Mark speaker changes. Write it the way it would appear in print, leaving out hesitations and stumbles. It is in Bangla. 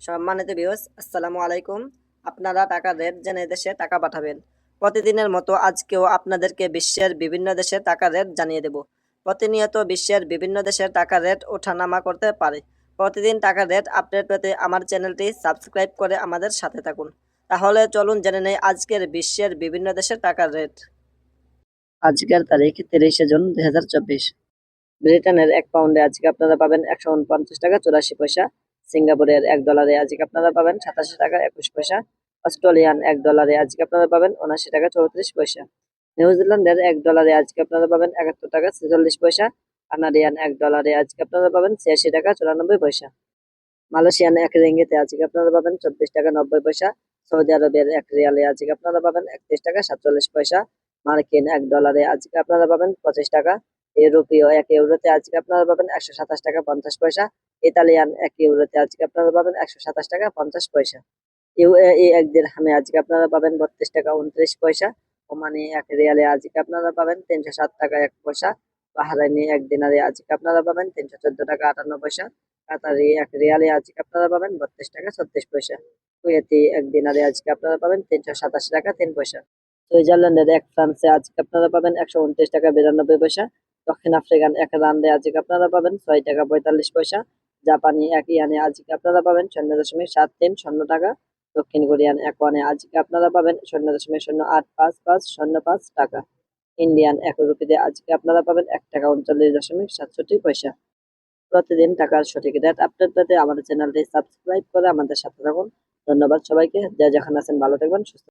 Speaker 1: সম্মানিত ভিউয়ার্স, আসসালামু আলাইকুম। আপনারা টাকার রেট জেনে দেশে টাকা পাঠাবেন। প্রতিদিনের মতো আজকেও আপনাদেরকে বিশ্বের বিভিন্ন দেশের টাকার রেট জানিয়ে দেব। প্রতিনিয়ত বিশ্বের বিভিন্ন দেশের টাকার রেট ওঠানামা করতে পারে। প্রতিদিন টাকার রেট আপডেট পেতে আমার চ্যানেলটি সাবস্ক্রাইব করে আমাদের সাথে থাকুন। তাহলে চলুন জেনে নেই আজকের বিশ্বের বিভিন্ন দেশের টাকার রেট। আজকের তারিখ 30শে জুন 2024। ব্রিটেনের এক পাউন্ডে আজকে আপনারা পাবেন 149 টাকা 84 পয়সা। সিঙ্গাপুরের $1 আজকে আপনারা পাবেন 87 টাকা 21 পয়সা। অস্ট্রেলিয়ান $1 আজকে আপনারা পাবেন 79 টাকা 34 পয়সা। নিউজিল্যান্ডের $1 আজকে আপনারা পাবেন 71 টাকা 46 পয়সা। কানাডিয়ান $1 আজকে আপনারা পাবেন 86 টাকা 94 পয়সা। মালয়েশিয়ান এক রিঙ্গিতে আজকে আপনারা পাবেন 24 টাকা 90 পয়সা। সৌদি আরবের এক রিয়ালে আজকে আপনারা পাবেন 31 টাকা 47 পয়সা। মার্কিন $1 আজকে আপনারা পাবেন 25 টাকা। ইউরোপীয় এক ইউরোতে আজকে আপনারা পাবেন 127 টাকা 50 পয়সা। ইতালিয়ান এক ইউরোতে আজকে আপনারা পাবেন 127 টাকা 50 পয়সা। ইউএই এক দিরহামে আজকে আপনারা পাবেন 32 টাকা 29 পয়সা। ওমানি এক রিয়ালে আজকে আপনারা পাবেন 307 টাকা 1 পয়সা। বাহরাইনি এক দিনারে আজকে আপনারা পাবেন 314 টাকা 58 পয়সা। কাতারি এক রিয়ালে আজকে আপনারা পাবেন 32 টাকা 36 পয়সা। কুয়েতি এক দিনারে আজকে আপনারা পাবেন 387 টাকা 3 পয়সা। সুইজারল্যান্ডের এক ফ্রান্সে আজকে আপনারা পাবেন 129 টাকা 92 পয়সা। দক্ষিণ আফ্রিকান এক রান্দে আজকে আপনারা পাবেন 6 টাকা 45 পয়সা। জাপানি এক ইয়ানে আজকে আপনারা পাবেন 0.73 টাকা। দক্ষিণ কোরিয়ান এক ওয়ানে আজকে আপনারা পাবেন 0.085505 টাকা। ইন্ডিয়ান এক রুপিতে আজকে আপনারা পাবেন 1 টাকা 39.67 পয়সা। প্রতিদিন টাকার সঠিক রেট আপডেট পেতে আমাদের চ্যানেলটি সাবস্ক্রাইব করে আমাদের সাথে থাকুন। ধন্যবাদ সবাইকে। যে যেখানে আছেন ভালো থাকবেন, সুস্থ